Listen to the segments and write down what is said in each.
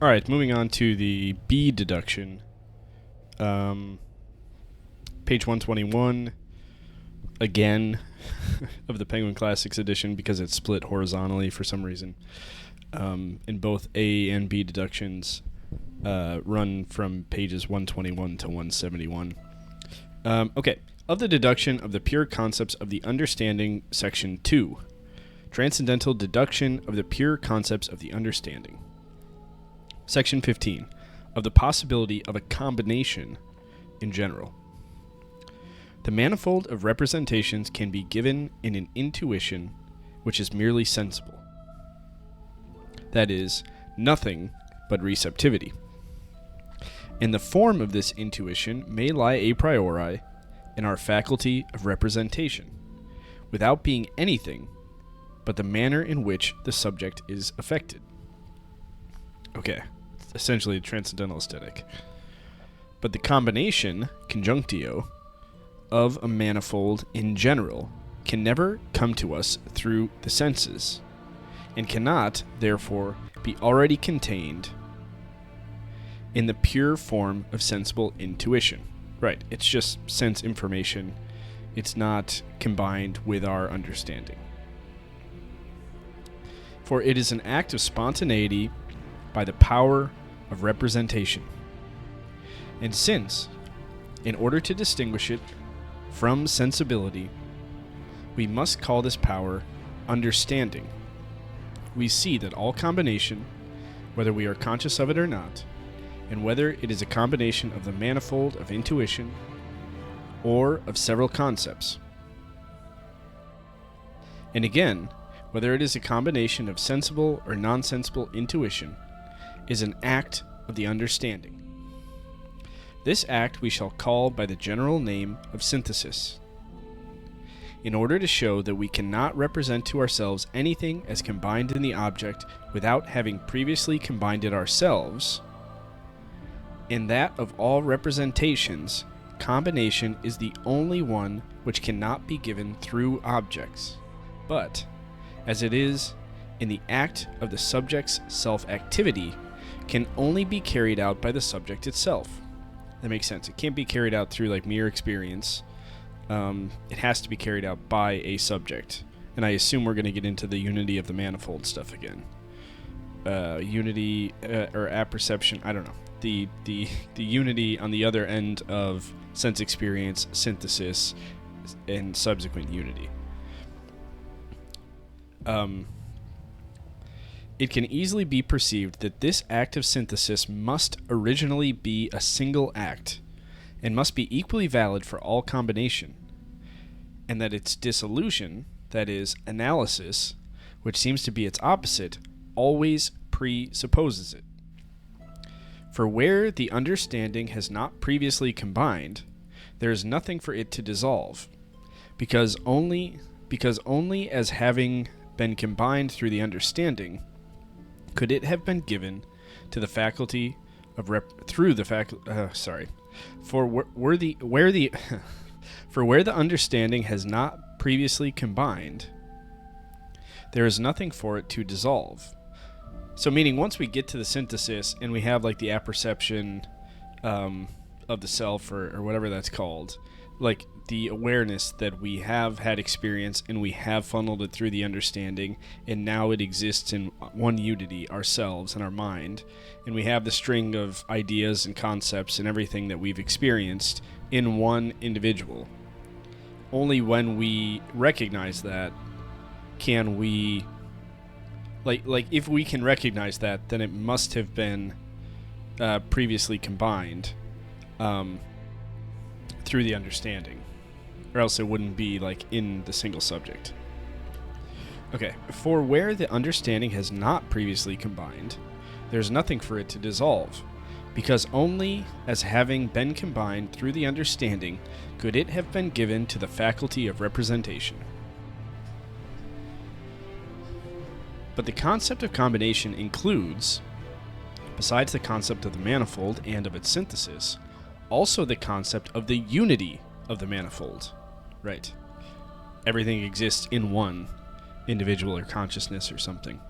All right, moving on to the B deduction. Page 121, again, of the Penguin Classics edition because it's split horizontally for some reason. And both A and B deductions run from pages 121 to 171. Okay, of the deduction of the pure concepts of the understanding, section 2. Transcendental deduction of the pure concepts of the understanding. Section 15. Of the possibility of a combination in general. The manifold of representations can be given in an intuition which is merely sensible. That is, nothing but receptivity. And the form of this intuition may lie a priori in our faculty of representation, without being anything but the manner in which the subject is affected. Okay, essentially a transcendental aesthetic. But the combination, conjunctio, of a manifold in general can never come to us through the senses, and cannot, therefore, be already contained in the pure form of sensible intuition. Right, it's just sense information. It's not combined with our understanding. For it is an act of spontaneity by the power of representation. And since, in order to distinguish it from sensibility, we must call this power understanding, we see that all combination, whether we are conscious of it or not, and whether it is a combination of the manifold of intuition or of several concepts, and again, whether it is a combination of sensible or non-sensible intuition, is an act of the understanding. This act we shall call by the general name of synthesis, in order to show that we cannot represent to ourselves anything as combined in the object without having previously combined it ourselves, and that of all representations, combination is the only one which cannot be given through objects, but, as it is in the act of the subject's self-activity, can only be carried out by the subject itself. That makes sense. It can't be carried out through like mere experience. It has to be carried out by a subject. And I assume we're going to get into the unity of the manifold stuff again. Unity or apperception, I don't know. The unity on the other end of sense experience, synthesis, and subsequent unity. It can easily be perceived that this act of synthesis must originally be a single act, and must be equally valid for all combination, and that its dissolution, that is, analysis, which seems to be its opposite, always presupposes it. For where the understanding has not previously combined, there is nothing for it to dissolve, because only as having been combined through the understanding, could it have been given to the faculty of for where the understanding has not previously combined, there is nothing for it to dissolve. So meaning once we get to the synthesis and we have like the apperception of the self or whatever that's called, like the awareness that we have had experience and we have funneled it through the understanding, and now it exists in one unity, ourselves and our mind, and we have the string of ideas and concepts and everything that we've experienced in one individual. Only when we recognize that can we, like if we can recognize that, then it must have been previously combined through the understanding, or else it wouldn't be like in the single subject. Okay, for where the understanding has not previously combined, there's nothing for it to dissolve, because only as having been combined through the understanding could it have been given to the faculty of representation. But the concept of combination includes, besides the concept of the manifold and of its synthesis, also the concept of the unity of the manifold. Right. Everything exists in one individual or consciousness or something.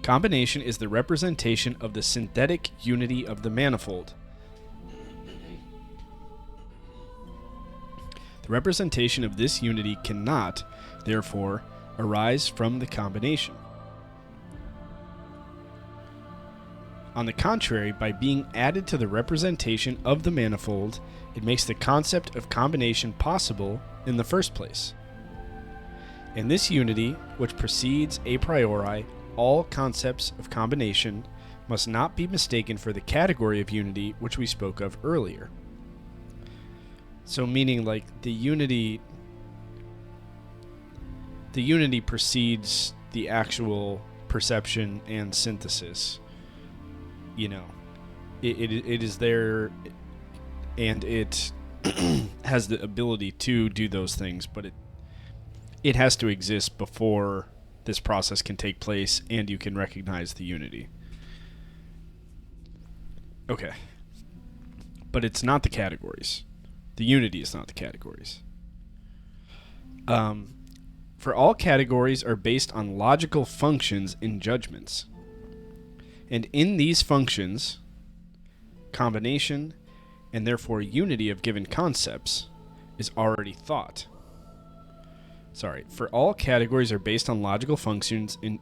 Combination is the representation of the synthetic unity of the manifold. The representation of this unity cannot, therefore, arise from the combination. On the contrary, by being added to the representation of the manifold, it makes the concept of combination possible in the first place. And this unity, which precedes a priori all concepts of combination, must not be mistaken for the category of unity which we spoke of earlier. So meaning like the unity precedes the actual perception and synthesis. You know, it is there, and it has the ability to do those things, but it has to exist before this process can take place and you can recognize the unity. Okay. But it's not the categories. The unity is not the categories. For all categories are based on logical functions in judgments. And in these functions, combination, and therefore unity of given concepts, is already thought. For all categories are based on logical functions in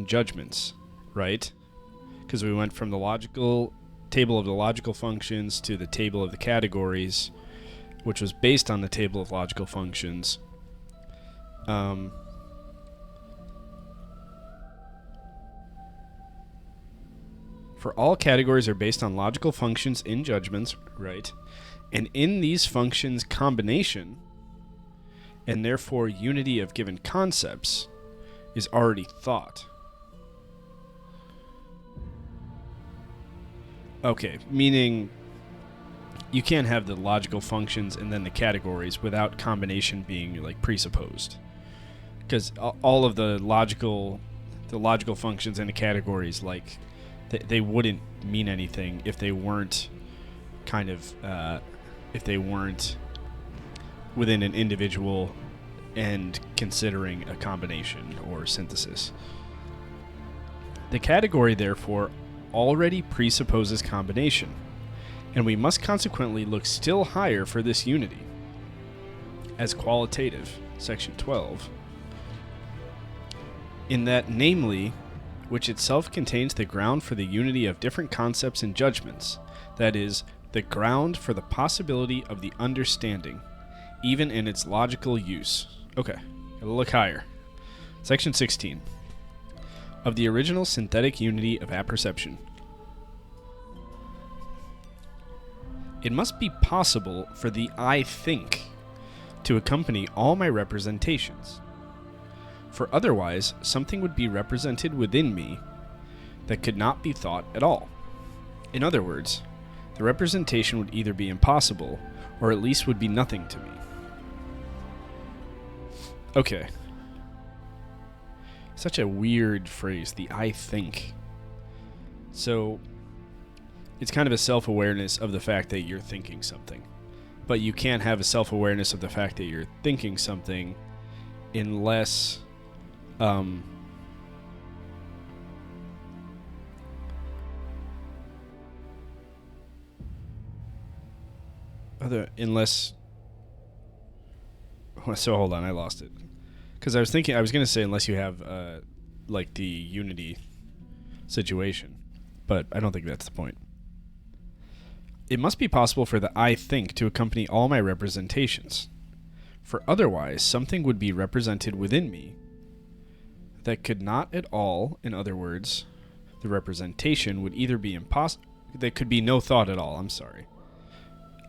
judgments, right? Because we went from the logical table of the logical functions to the table of the categories, which was based on the table of logical functions. For all categories are based on logical functions in judgments, right? And in these functions, combination, and therefore unity of given concepts, is already thought. Okay, meaning you can't have the logical functions and then the categories without combination being like presupposed. Because all of the logical functions and the categories, like, they wouldn't mean anything if they weren't within an individual and considering a combination or synthesis. The category, therefore, already presupposes combination, and we must consequently look still higher for this unity. As qualitative, section 12, in that, namely, which itself contains the ground for the unity of different concepts and judgments, that is, the ground for the possibility of the understanding, even in its logical use. Okay, gotta look higher. Section 16. Of the original synthetic unity of apperception. It must be possible for the I think to accompany all my representations. For otherwise, something would be represented within me that could not be thought at all. In other words, the representation would either be impossible, or at least would be nothing to me. Okay. Such a weird phrase, the I think. So, it's kind of a self-awareness of the fact that you're thinking something. But you can't have a self-awareness of the fact that you're thinking something unless so hold on, I lost it. Because I was going to say unless you have like the unity situation, but I don't think that's the point. It must be possible for the I think to accompany all my representations. For otherwise, something would be represented within me that could not at all, in other words, the representation would either be impossible, there could be no thought at all, I'm sorry.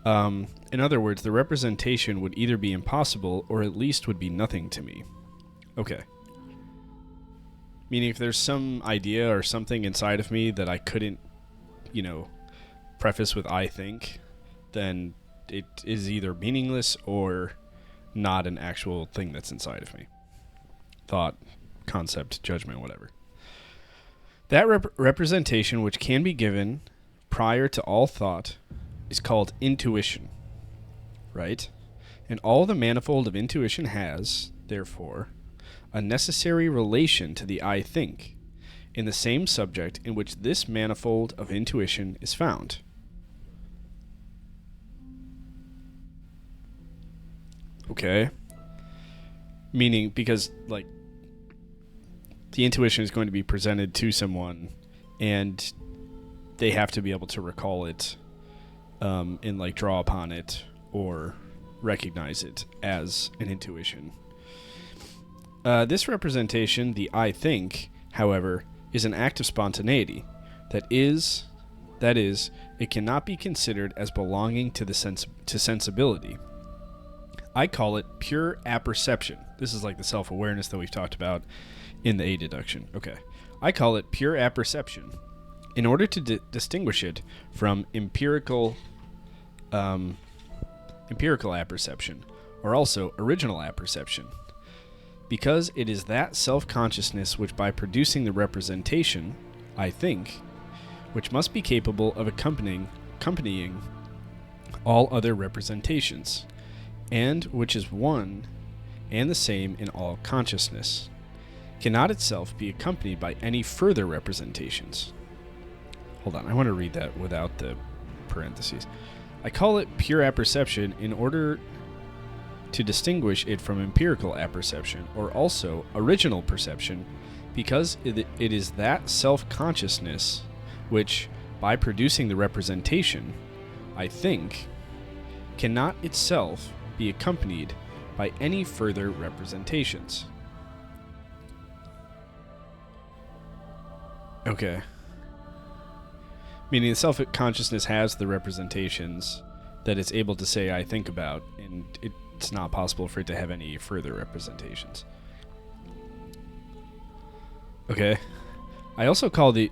In other words, the representation would either be impossible or at least would be nothing to me. Okay. Meaning if there's some idea or something inside of me that I couldn't, preface with I think, then it is either meaningless or not an actual thing that's inside of me. Thought, concept, judgment, whatever. That representation which can be given prior to all thought is called intuition, right? And all the manifold of intuition has, therefore, a necessary relation to the I think, in the same subject in which this manifold of intuition is found. Okay. Meaning, because, like, the intuition is going to be presented to someone, and they have to be able to recall it, and, like, draw upon it, or recognize it as an intuition. This representation, the I think, however, is an act of spontaneity. That is, it cannot be considered as belonging to sensibility. I call it pure apperception. This is like the self-awareness that we've talked about in the A deduction. Okay. I call it pure apperception in order to distinguish it from empirical apperception, or also original apperception, because it is that self-consciousness which, by producing the representation, I think, which must be capable of accompanying all other representations, and which is one and the same in all consciousness, cannot itself be accompanied by any further representations. Hold on, I want to read that without the parentheses. I call it pure apperception in order to distinguish it from empirical apperception, or also original perception, because it is that self-consciousness which, by producing the representation, I think, cannot itself be accompanied by any further representations. Okay. Meaning the self-consciousness has the representations that it's able to say I think about, and it's not possible for it to have any further representations. Okay. I also call the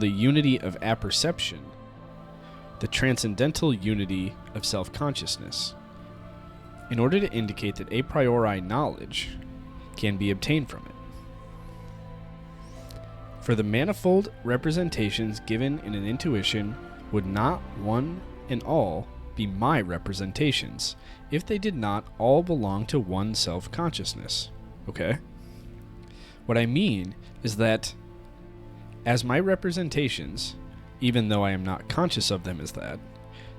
unity of apperception the transcendental unity of self-consciousness, in order to indicate that a priori knowledge can be obtained from it. For the manifold representations given in an intuition would not one and all be my representations if they did not all belong to one self-consciousness. Okay? What I mean is that as my representations, even though I am not conscious of them as that,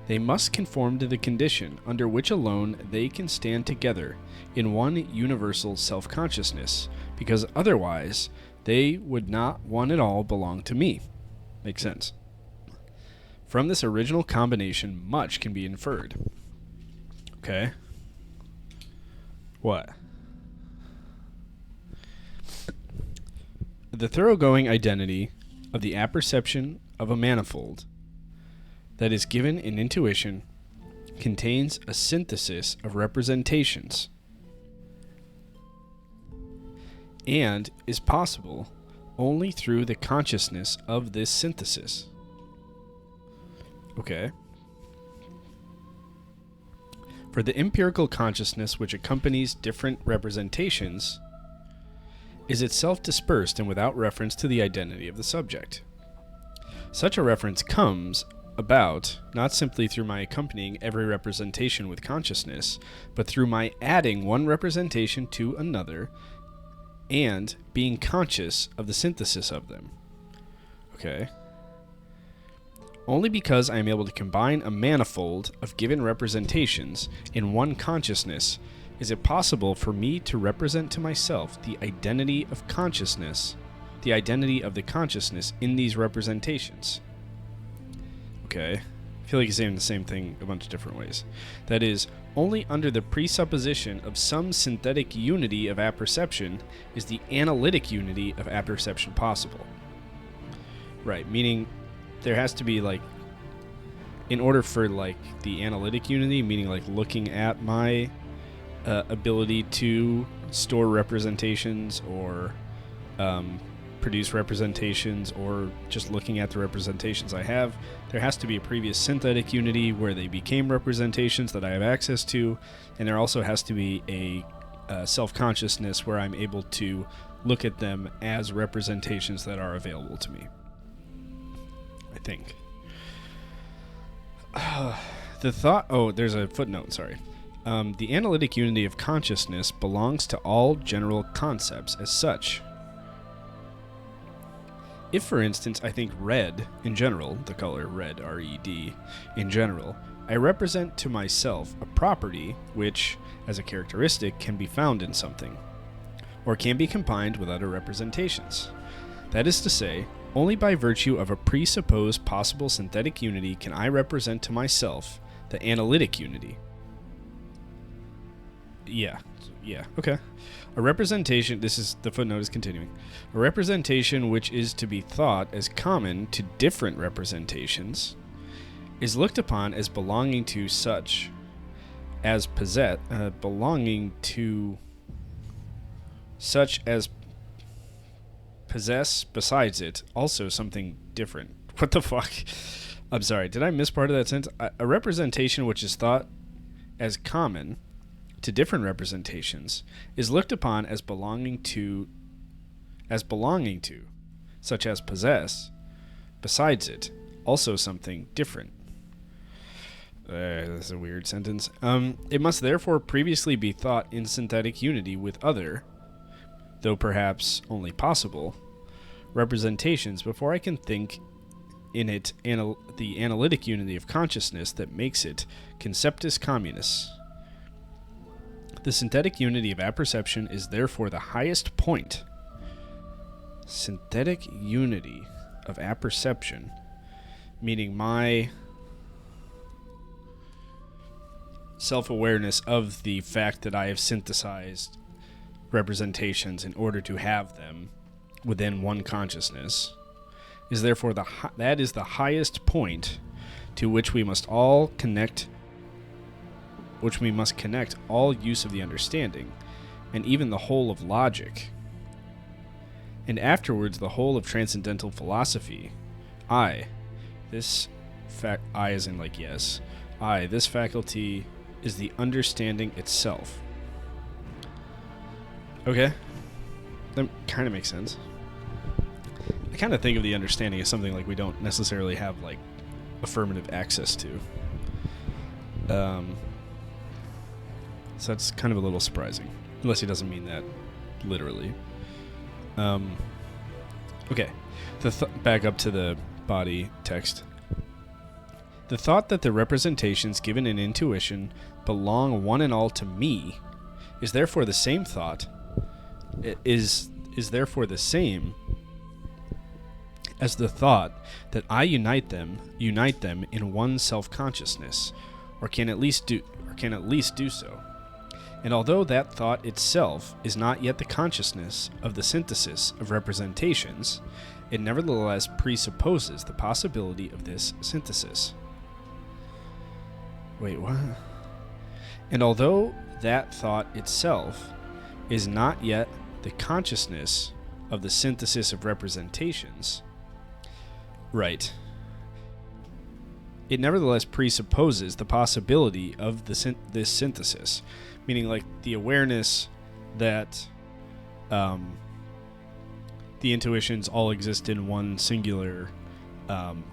they must conform to the condition under which alone they can stand together in one universal self-consciousness, because otherwise they would not one and all belong to me. Makes sense. From this original combination, much can be inferred. Okay. What? The thoroughgoing identity of the apperception of a manifold that is given in intuition contains a synthesis of representations and is possible only through the consciousness of this synthesis. Okay. For the empirical consciousness which accompanies different representations is itself dispersed and without reference to the identity of the subject. Such a reference comes about not simply through my accompanying every representation with consciousness, but through my adding one representation to another and being conscious of the synthesis of them. Okay. Only because I am able to combine a manifold of given representations in one consciousness is it possible for me to represent to myself the identity of consciousness, the identity of the consciousness in these representations. Okay. I feel like he's saying the same thing a bunch of different ways. That is, only under the presupposition of some synthetic unity of apperception is the analytic unity of apperception possible. Right, meaning there has to be, like, in order for, like, the analytic unity, meaning, like, looking at my ability to store representations or produce representations, or just looking at the representations I have, there has to be a previous synthetic unity where they became representations that I have access to, and there also has to be a self-consciousness where I'm able to look at them as representations that are available to me. I think. There's a footnote, sorry. The analytic unity of consciousness belongs to all general concepts as such. If, for instance, I think red in general, the color red, R-E-D, in general, I represent to myself a property which, as a characteristic, can be found in something, or can be combined with other representations. That is to say, only by virtue of a presupposed possible synthetic unity can I represent to myself the analytic unity. Yeah, okay. A representation, the footnote is continuing. A representation which is to be thought as common to different representations is looked upon as belonging to such as possess besides it also something different. What the fuck? I'm sorry, did I miss part of that sentence? A representation which is thought as common to different representations is looked upon as belonging to such as possess besides it also something different. That's a weird sentence. It must therefore previously be thought in synthetic unity with other, though perhaps only possible, representations before I can think in it the analytic unity of consciousness that makes it conceptus communis. The synthetic unity of apperception is therefore the highest point. Synthetic unity of apperception, meaning my self-awareness of the fact that I have synthesized representations in order to have them within one consciousness, is therefore that is the highest point to which we must connect all use of the understanding, and even the whole of logic, and afterwards the whole of transcendental philosophy. This faculty is the understanding itself. Okay, that kind of makes sense. I kind of think of the understanding as something like we don't necessarily have like affirmative access to. So that's kind of a little surprising, unless he doesn't mean that literally. Okay, back up to the body text. The thought that the representations given in intuition belong one and all to me is therefore the same thought. Is therefore the same as the thought that I unite them in one self-consciousness, or can at least do so. And although that thought itself is not yet the consciousness of the synthesis of representations, it nevertheless presupposes the possibility of this synthesis. Wait, what? And although that thought itself is not yet the consciousness of the synthesis of representations, right, it nevertheless presupposes the possibility of this synthesis, meaning like the awareness that the intuitions all exist in one singular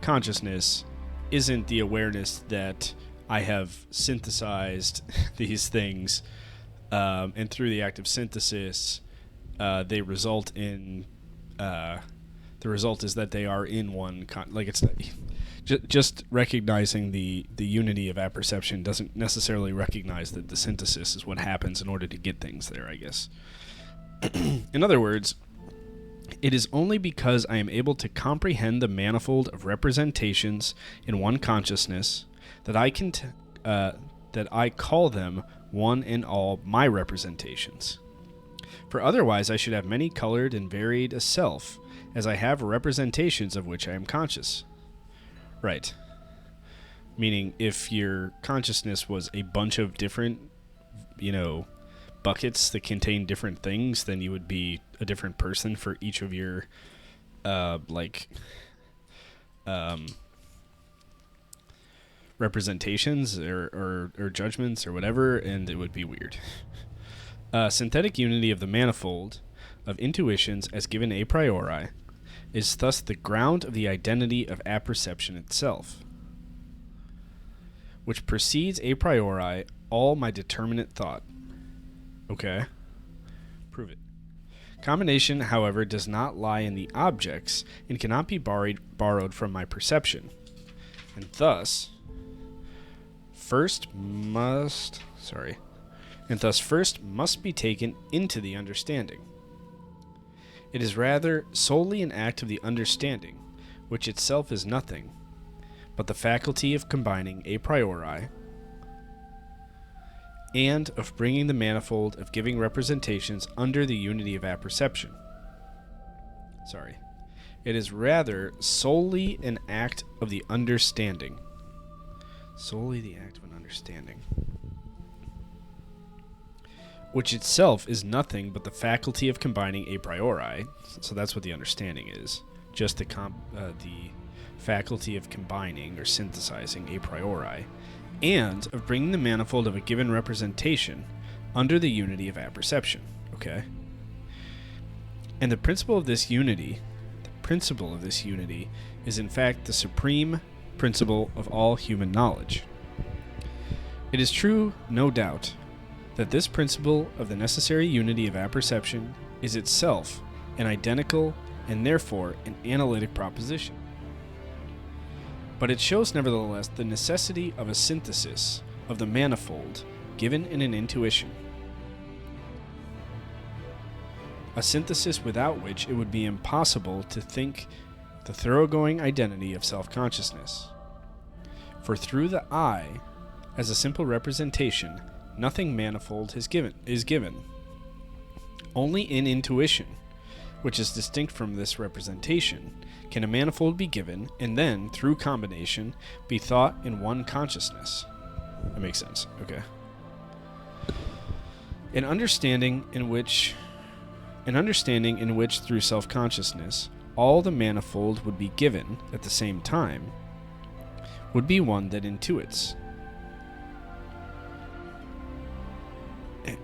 consciousness isn't the awareness that I have synthesized these things, and through the act of synthesis, they result in the result is that they are in one. It's just recognizing the unity of apperception doesn't necessarily recognize that the synthesis is what happens in order to get things there, I guess. In other words, it is only because I am able to comprehend the manifold of representations in one consciousness that I can that I call them one and all my representations. For otherwise I should have many colored and varied a self, as I have representations of which I am conscious. Right. Meaning, if your consciousness was a bunch of different, buckets that contain different things, then you would be a different person for each of your, representations or judgments or whatever, and it would be weird. Synthetic unity of the manifold of intuitions as given a priori is thus the ground of the identity of apperception itself, which precedes a priori all my determinate thought. Okay. Prove it. Combination, however, does not lie in the objects and cannot be borrowed from my perception. And thus, first must be taken into the understanding. It is rather solely an act of the understanding, which itself is nothing, but the faculty of combining a priori, and of bringing the manifold of giving representations under the unity of apperception. It is rather solely an act of the understanding. Solely the act of an understanding. Which itself is nothing but the faculty of combining a priori. So that's what the understanding is. Just the faculty of combining or synthesizing a priori, and of bringing the manifold of a given representation under the unity of apperception. Okay? And the principle of this unity is in fact the supreme principle of all human knowledge. It is true, no doubt, that this principle of the necessary unity of apperception is itself an identical and therefore an analytic proposition. But it shows nevertheless the necessity of a synthesis of the manifold given in an intuition. A synthesis without which it would be impossible to think the thoroughgoing identity of self-consciousness. For through the I, as a simple representation, nothing manifold is given. Only in intuition, which is distinct from this representation, can a manifold be given, and then, through combination, be thought in one consciousness. That makes sense. Okay. An understanding in which through self-consciousness all the manifold would be given at the same time would be one that intuits.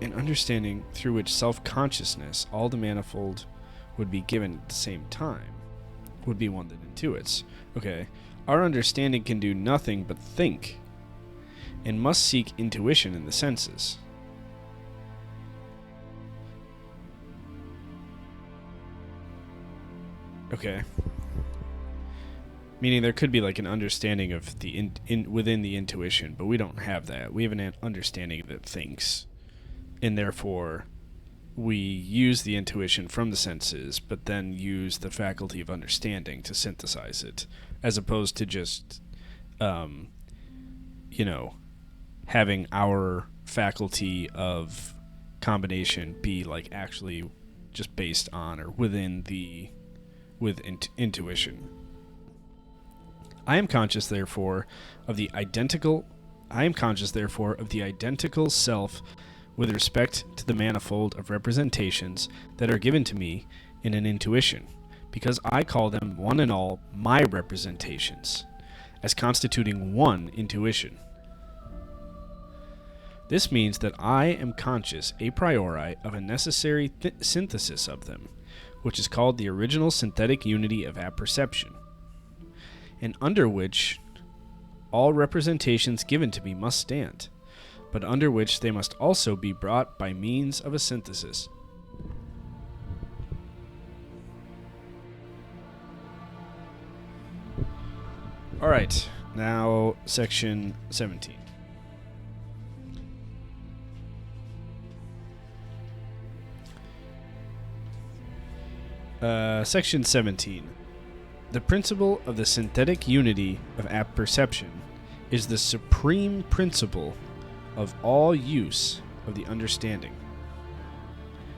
An understanding through which self-consciousness all the manifold would be given at the same time would be one that intuits. Okay. Our understanding can do nothing but think, and must seek intuition in the senses. Okay. Meaning there could be like an understanding of the within the intuition, but we don't have that. We have an understanding that thinks, and therefore we use the intuition from the senses, but then use the faculty of understanding to synthesize it, as opposed to just, having our faculty of combination be like actually just based on or with intuition. I am conscious, therefore, of the identical self with respect to the manifold of representations that are given to me in an intuition, because I call them one and all my representations, as constituting one intuition. This means that I am conscious a priori of a necessary synthesis of them, which is called the original synthetic unity of apperception, and under which all representations given to me must stand, but under which they must also be brought by means of a synthesis. All right, now section 17. Section 17. The principle of the synthetic unity of apperception is the supreme principle of all use of the understanding.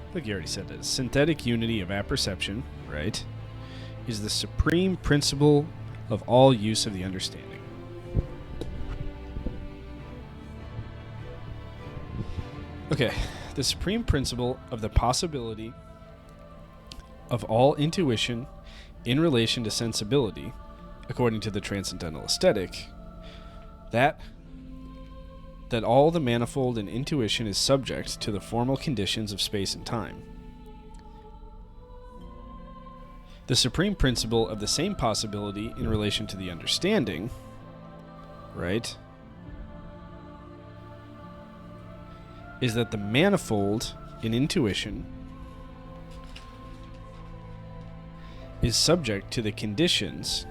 I think you already said that. Synthetic unity of apperception, right, is the supreme principle of all use of the understanding. Okay, the supreme principle of the possibility of all intuition in relation to sensibility, according to the transcendental aesthetic, that all the manifold in intuition is subject to the formal conditions of space and time. The supreme principle of the same possibility in relation to the understanding, right, is that the manifold in intuition is subject to the conditions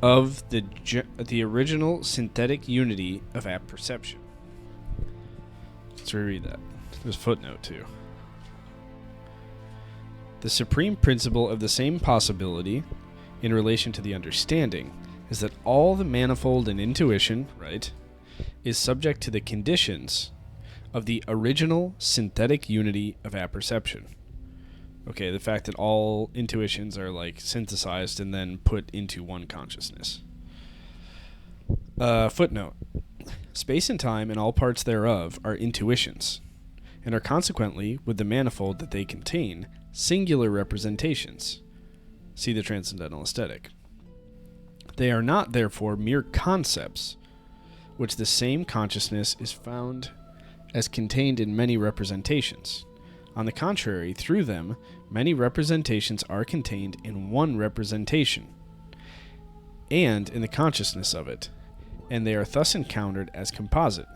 of the original synthetic unity of apperception. Let's reread that. There's a footnote too. The supreme principle of the same possibility in relation to the understanding is that all the manifold in intuition, right, is subject to the conditions of the original synthetic unity of apperception. Okay, the fact that all intuitions are like synthesized and then put into one consciousness. Footnote. Space and time and all parts thereof are intuitions, and are consequently, with the manifold that they contain, singular representations. See the Transcendental Aesthetic. They are not, therefore, mere concepts, which the same consciousness is found as contained in many representations. On the contrary, through them, many representations are contained in one representation, and in the consciousness of it, and they are thus encountered as composite.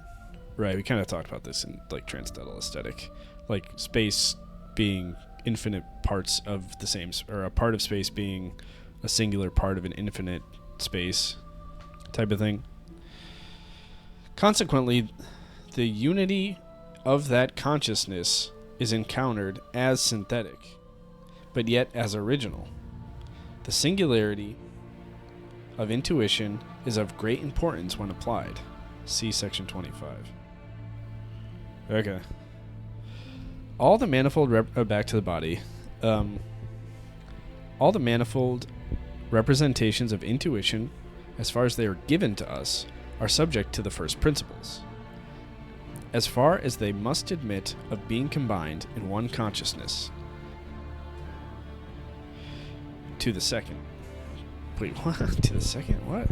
Right, we kind of talked about this in like Transcendental Aesthetic, like space being infinite parts of the same, or a part of space being a singular part of an infinite space type of thing. Consequently, the unity of that consciousness is encountered as synthetic, but yet as original. The singularity of intuition is of great importance when applied. See section 25. Okay. All the manifold back to the body. All the manifold representations of intuition, as far as they are given to us, are subject to the first principles, as far as they must admit of being combined in one consciousness, to the second. Wait, what? To the second? What?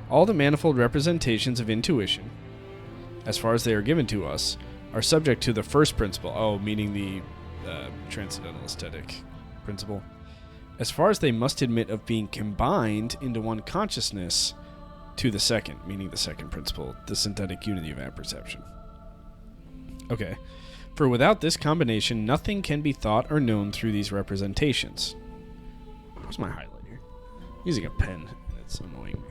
All the manifold representations of intuition, as far as they are given to us, are subject to the first principle. Oh, meaning the Transcendental Aesthetic principle. As far as they must admit of being combined into one consciousness, to the second, meaning the second principle, the synthetic unity of apperception. Okay. For without this combination, nothing can be thought or known through these representations. Where's my highlighter? I'm using a pen. That's annoying me.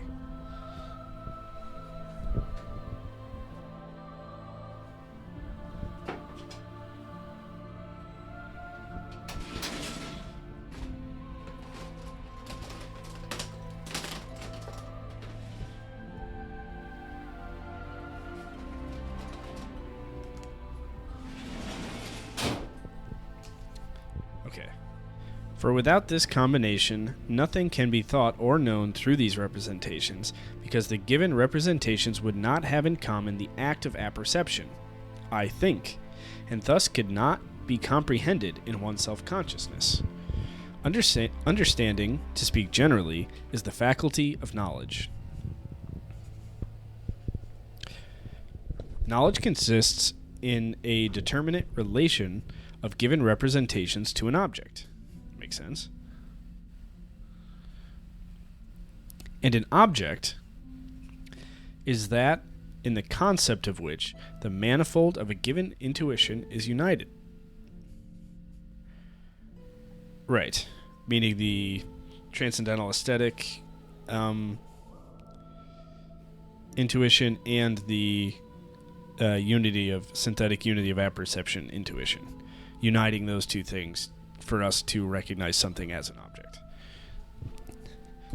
For without this combination, nothing can be thought or known through these representations, because the given representations would not have in common the act of apperception, I think, and thus could not be comprehended in one self-consciousness. Understanding, to speak generally, is the faculty of knowledge. Knowledge consists in a determinate relation of given representations to an object. Makes sense. And an object is that in the concept of which the manifold of a given intuition is united. Right. Meaning the Transcendental Aesthetic intuition and the synthetic unity of apperception intuition. Uniting those two things for us to recognize something as an object.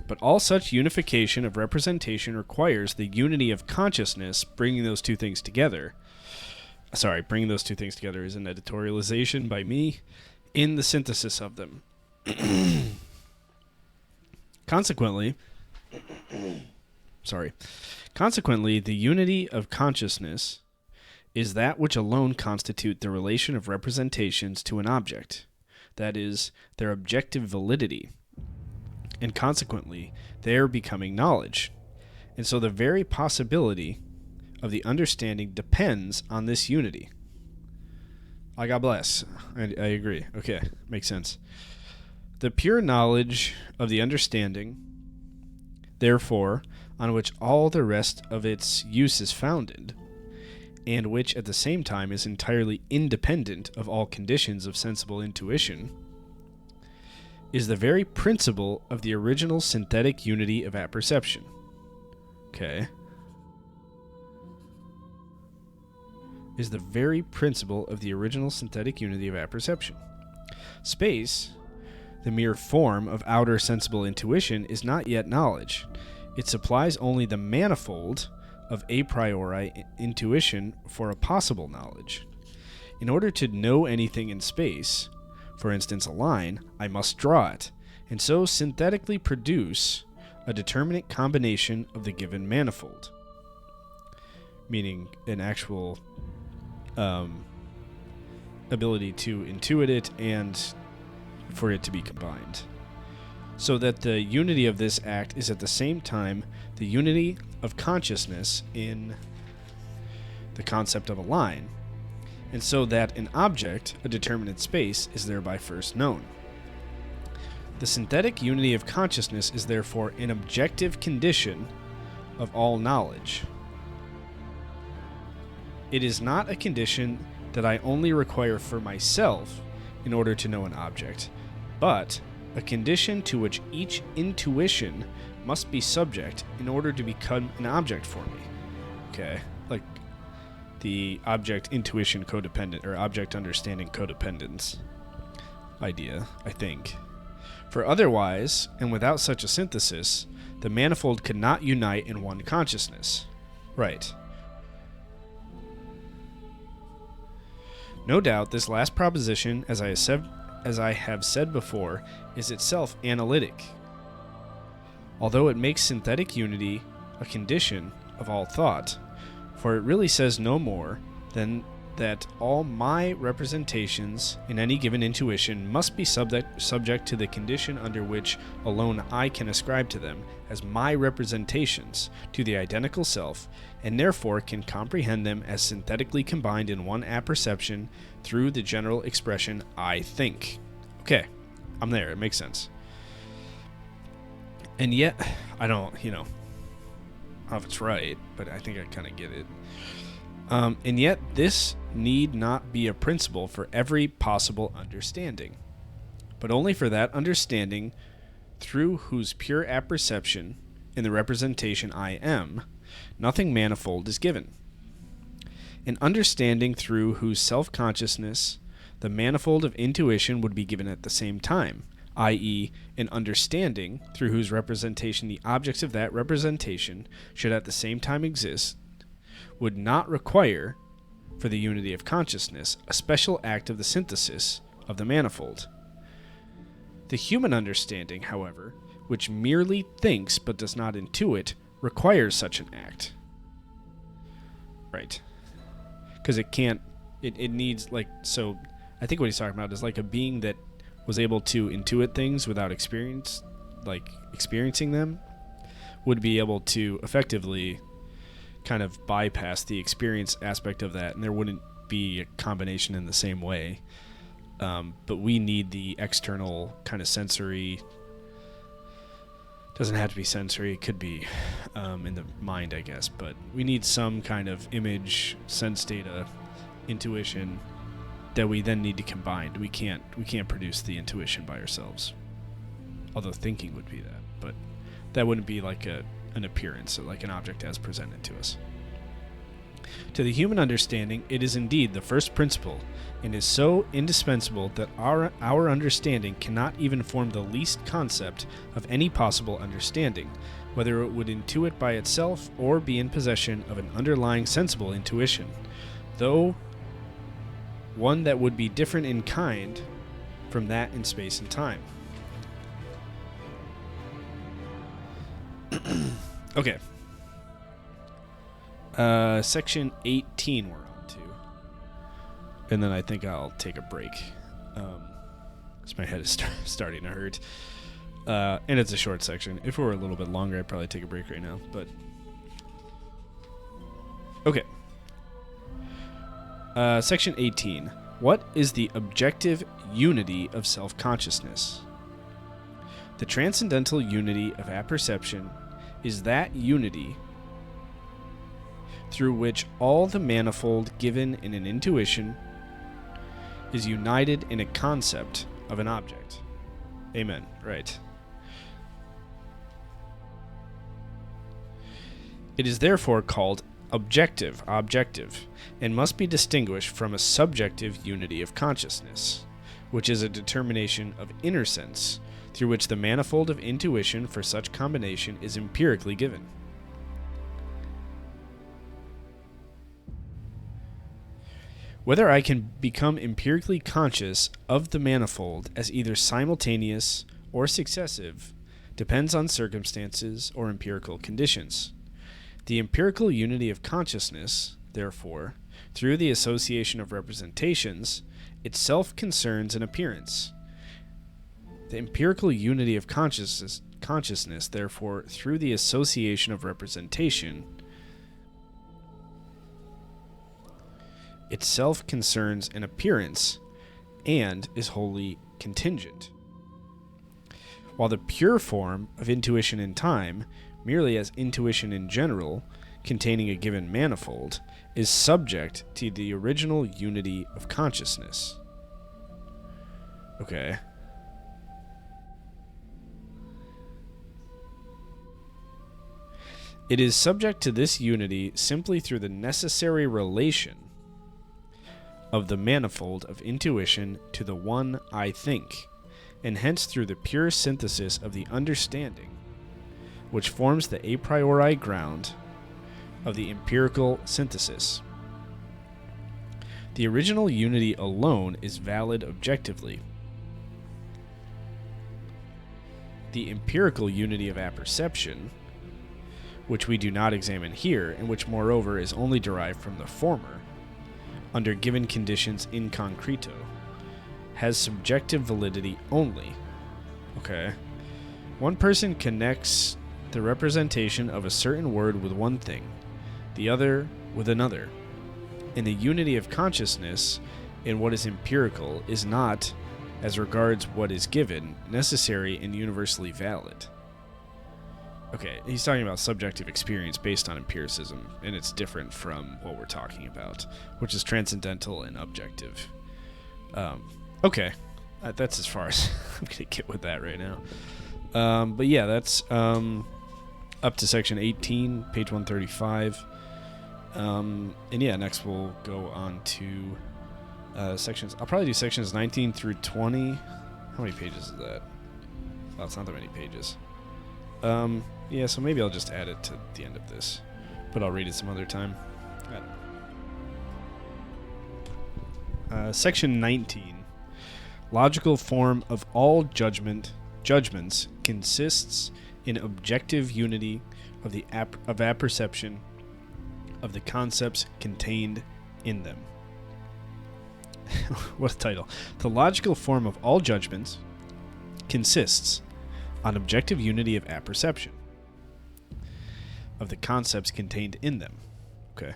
But all such unification of representation requires the unity of consciousness, bringing those two things together. Sorry, bringing those two things together is an editorialization by me in the synthesis of them. Consequently, the unity of consciousness is that which alone constitute the relation of representations to an object. That is, their objective validity, and consequently, their becoming knowledge. And so the very possibility of the understanding depends on this unity. God bless. I agree. Okay, makes sense. The pure knowledge of the understanding, therefore, on which all the rest of its use is founded, and which at the same time is entirely independent of all conditions of sensible intuition, is the very principle of the original synthetic unity of apperception. Okay. Is the very principle of the original synthetic unity of apperception. Space, the mere form of outer sensible intuition, is not yet knowledge. It supplies only the manifold of a priori intuition for a possible knowledge. In order to know anything in space, for instance a line, I must draw it, and so synthetically produce a determinate combination of the given manifold, meaning an actual ability to intuit it and for it to be combined, so that the unity of this act is at the same time the unity of consciousness in the concept of a line, and so that an object, a determinate space, is thereby first known. The synthetic unity of consciousness is therefore an objective condition of all knowledge. It is not a condition that I only require for myself in order to know an object, but a condition to which each intuition must be subject in order to become an object for me. Okay, like the object intuition codependent or object understanding codependence idea, I think. For otherwise, and without such a synthesis, the manifold could not unite in one consciousness. Right. No doubt, this last proposition, as I have said before, is itself analytic, although it makes synthetic unity a condition of all thought, for it really says no more than that all my representations in any given intuition must be subject to the condition under which alone I can ascribe to them as my representations to the identical self, and therefore can comprehend them as synthetically combined in one apperception through the general expression I think. Okay, I'm there, it makes sense. And yet, I don't know if it's right, but I think I kind of get it. And yet, this need not be a principle for every possible understanding, but only for that understanding through whose pure apperception in the representation I am, nothing manifold is given. An understanding through whose self-consciousness the manifold of intuition would be given at the same time, i.e., an understanding through whose representation the objects of that representation should at the same time exist, would not require, for the unity of consciousness, a special act of the synthesis of the manifold. The human understanding, however, which merely thinks but does not intuit, requires such an act. Right. Because it can't, it needs, so I think what he's talking about is like a being that was able to intuit things without experiencing them, would be able to effectively kind of bypass the experience aspect of that, and there wouldn't be a combination in the same way. But we need the external kind of sensory. Doesn't have to be sensory, it could be in the mind, I guess, but we need some kind of image, sense data, intuition that we then need to combine. We can't produce the intuition by ourselves. Although thinking would be that, but that wouldn't be like an appearance, or like an object as presented to us. To the human understanding, it is indeed the first principle, and is so indispensable that our understanding cannot even form the least concept of any possible understanding, whether it would intuit by itself or be in possession of an underlying sensible intuition, though one that would be different in kind from that in space and time. Okay. Section 18 we're on to. And then I think I'll take a break. Because my head is starting to hurt. And it's a short section. If it were a little bit longer, I'd probably take a break right now. But okay. Section 18. What is the objective unity of self-consciousness? The transcendental unity of apperception is that unity through which all the manifold given in an intuition is united in a concept of an object. Amen. Right. It is therefore called objective, and must be distinguished from a subjective unity of consciousness, which is a determination of inner sense, through which the manifold of intuition for such combination is empirically given. Whether I can become empirically conscious of the manifold as either simultaneous or successive depends on circumstances or empirical conditions. The empirical unity of consciousness, therefore, through the association of representations, itself concerns an appearance. The empirical unity of consciousness, therefore, through the association of representation, itself concerns an appearance and is wholly contingent. While the pure form of intuition in time, merely as intuition in general, containing a given manifold, is subject to the original unity of consciousness. Okay. It is subject to this unity simply through the necessary relation of the manifold of intuition to the one I think, and hence through the pure synthesis of the understanding, which forms the a priori ground of the empirical synthesis. The original unity alone is valid objectively. The empirical unity of apperception, which we do not examine here, and which moreover is only derived from the former, under given conditions in concreto, has subjective validity only. Okay. One person connects the representation of a certain word with one thing, the other with another. And the unity of consciousness in what is empirical is not, as regards what is given, necessary and universally valid. Okay, he's talking about subjective experience based on empiricism, and it's different from what we're talking about, which is transcendental and objective. Okay, that's as far as I'm going to get with that right now. But yeah, that's up to section 18, page 135. And yeah, next we'll go on to sections. I'll probably do sections 19 through 20. How many pages is that? Well, it's not that many pages. Yeah, so maybe I'll just add it to the end of this, but I'll read it some other time. Section 19. Logical form of all judgments consists in objective unity of the of apperception of the concepts contained in them. What a title. The logical form of all judgments consists on objective unity of apperception of the concepts contained in them. Okay.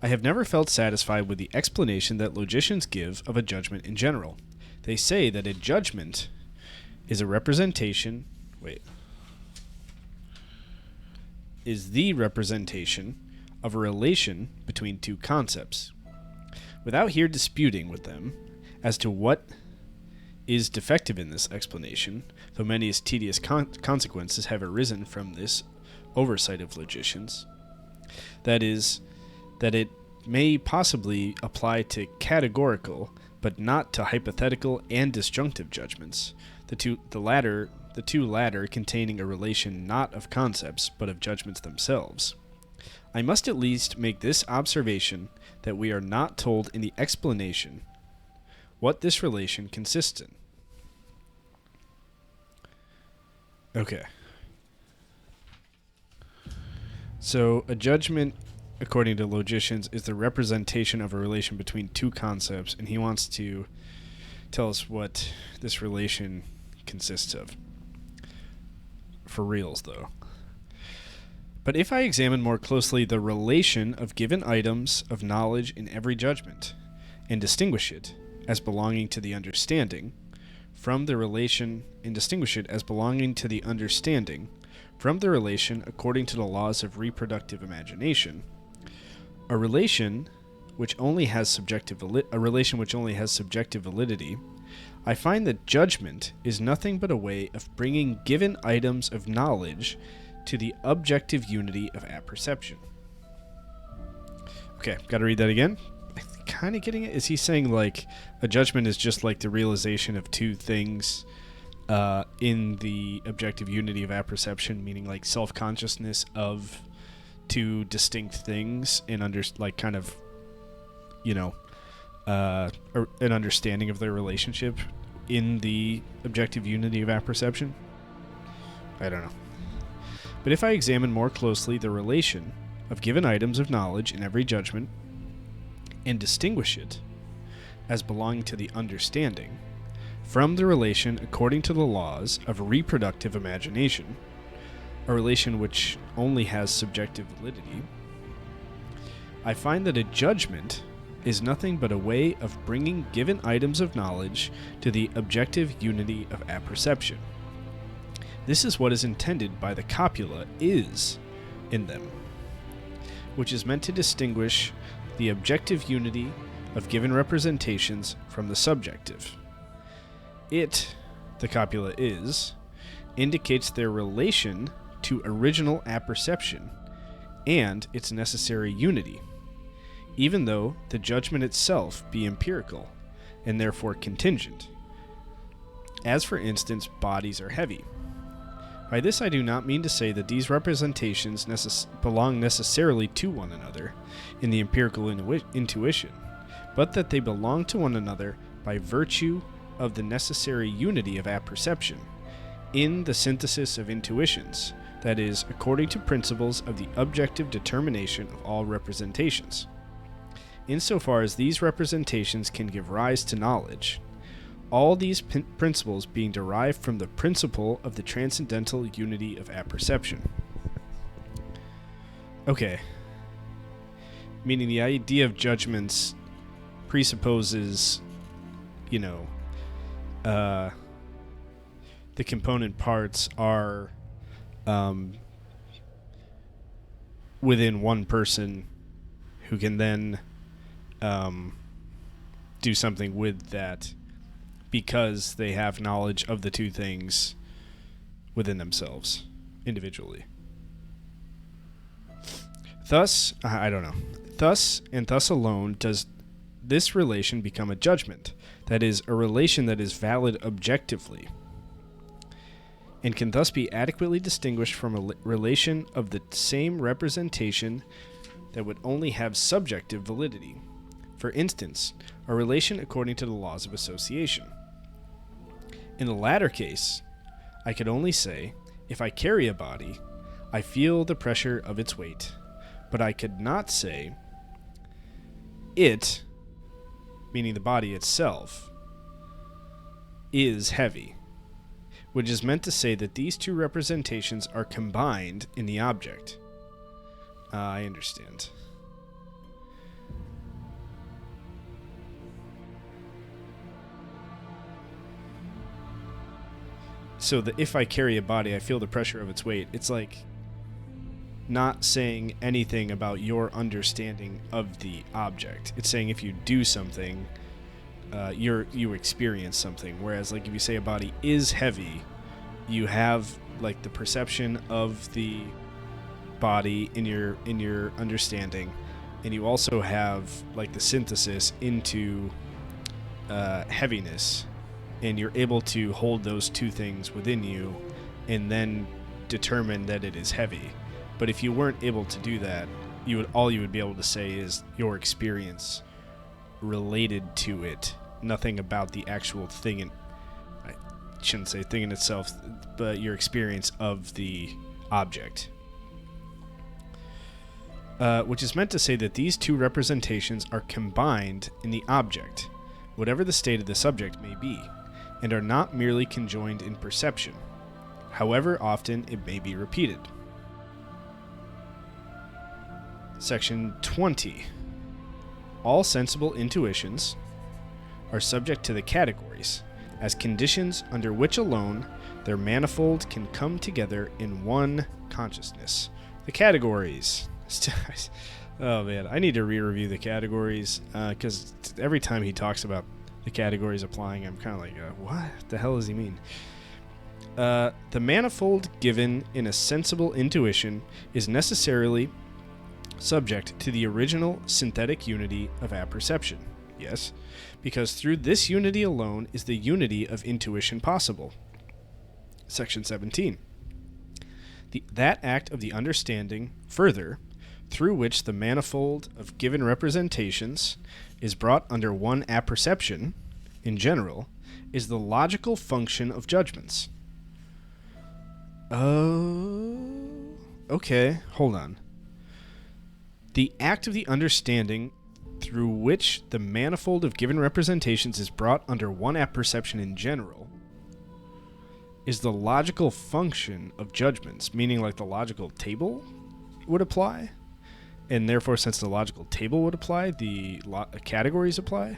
I have never felt satisfied with the explanation that logicians give of a judgment in general. They say that a judgment is a representation... is the representation of a relation between two concepts. Without here disputing with them as to what is defective in this explanation, though many tedious consequences have arisen from this oversight of logicians, that is, that it may possibly apply to categorical, but not to hypothetical and disjunctive judgments, the two latter containing a relation not of concepts, but of judgments themselves. I must at least make this observation, that we are not told in the explanation what this relation consists in. Okay. So, a judgment, according to logicians, is the representation of a relation between two concepts, and he wants to tell us what this relation consists of. For reals, though. But if I examine more closely the relation of given items of knowledge in every judgment, and distinguish it as belonging to the understanding from the relation, and distinguish it as belonging to the understanding from the relation according to the laws of reproductive imagination, A relation which only has subjective validity, I find that judgment is nothing but a way of bringing given items of knowledge to the objective unity of apperception. Okay, got to read that again. I'm kind of getting it. Is he saying like a judgment is just like the realization of two things in the objective unity of apperception, meaning like self-consciousness of two distinct things and an understanding of their relationship in the objective unity of apperception? I don't know. But if I examine more closely the relation of given items of knowledge in every judgment and distinguish it as belonging to the understanding from the relation according to the laws of reproductive imagination, a relation which only has subjective validity, I find that a judgment is nothing but a way of bringing given items of knowledge to the objective unity of apperception. This is what is intended by the copula is in them, which is meant to distinguish the objective unity of given representations from the subjective. It, the copula is, indicates their relation to original apperception and its necessary unity, even though the judgment itself be empirical and therefore contingent. As for instance, bodies are heavy. By this I do not mean to say that these representations belong necessarily to one another in the empirical intuition, but that they belong to one another by virtue of the necessary unity of apperception in the synthesis of intuitions, that is, according to principles of the objective determination of all representations. Insofar as these representations can give rise to knowledge, all these principles being derived from the principle of the transcendental unity of apperception. Okay. Meaning the idea of judgments presupposes, the component parts are within one person who can then do something with that because they have knowledge of the two things within themselves individually. Thus, Thus, and thus alone, does this relation become a judgment, that is, a relation that is valid objectively, and can thus be adequately distinguished from a relation of the same representation that would only have subjective validity. For instance, a relation according to the laws of association. In the latter case, I could only say, if I carry a body, I feel the pressure of its weight, but I could not say, it, meaning the body itself, is heavy, which is meant to say that these two representations are combined in the object. I understand. So that if I carry a body, I feel the pressure of its weight. It's like not saying anything about your understanding of the object. It's saying if you do something, you experience something. Whereas, like, if you say a body is heavy, you have like the perception of the body in your understanding, and you also have like the synthesis into heaviness, and you're able to hold those two things within you, and then determine that it is heavy. But if you weren't able to do that, all you would be able to say is your experience related to it, nothing about the actual thing. And I shouldn't say thing in itself, but your experience of the object. Which is meant to say that these two representations are combined in the object, whatever the state of the subject may be, and are not merely conjoined in perception, however often it may be repeated. Section 20. All sensible intuitions are subject to the categories, as conditions under which alone their manifold can come together in one consciousness. The categories. Oh man, I need to re-review the categories because every time he talks about the categories applying, I'm kind of like, what the hell does he mean? The manifold given in a sensible intuition is necessarily subject to the original synthetic unity of apperception. Yes, because through this unity alone is the unity of intuition possible. Section 17. That act of the understanding, further, through which the manifold of given representations is brought under one apperception, in general, is the logical function of judgments. Oh, okay, hold on. The act of the understanding through which the manifold of given representations is brought under one apperception in general is the logical function of judgments, meaning like the logical table would apply, and therefore since the logical table would apply, the categories apply.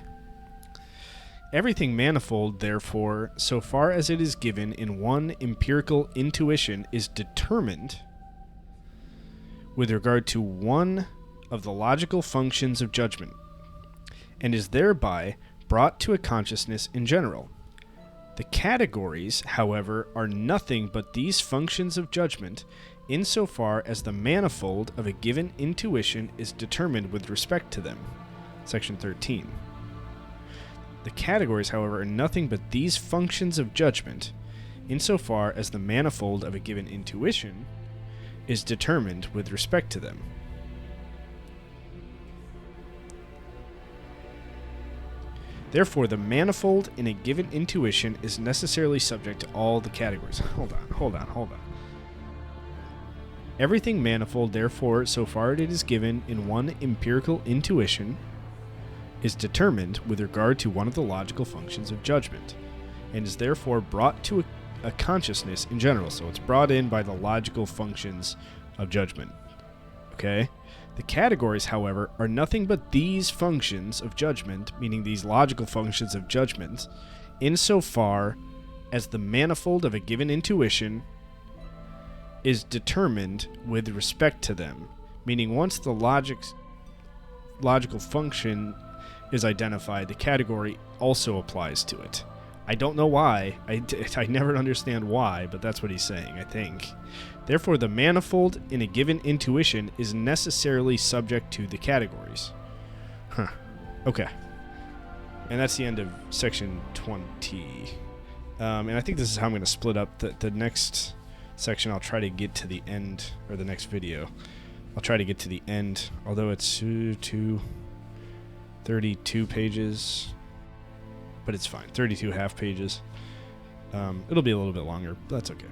Everything manifold, therefore, so far as it is given in one empirical intuition, is determined with regard to one of the logical functions of judgment, and is thereby brought to a consciousness in general. The categories, however, are nothing but these functions of judgment, insofar as the manifold of a given intuition is determined with respect to them. Section 13. The categories, however, are nothing but these functions of judgment, insofar as the manifold of a given intuition is determined with respect to them. Therefore, the manifold in a given intuition is necessarily subject to all the categories. Hold on. Everything manifold, therefore, so far as it is given in one empirical intuition, is determined with regard to one of the logical functions of judgment, and is therefore brought to a consciousness in general. So it's brought in by the logical functions of judgment. Okay? The categories, however, are nothing but these functions of judgment, meaning these logical functions of judgment, insofar as the manifold of a given intuition is determined with respect to them, meaning once the logical function is identified, the category also applies to it. I don't know why. I never understand why, but that's what he's saying, I think. Therefore, the manifold in a given intuition is necessarily subject to the categories. Okay. And that's the end of section 20. And I think this is how I'm going to split up the next section. I'll try to get to the end, or the next video. I'll try to get to the end, although it's 32 pages. But it's fine. 32 half pages. It'll be a little bit longer, but that's okay.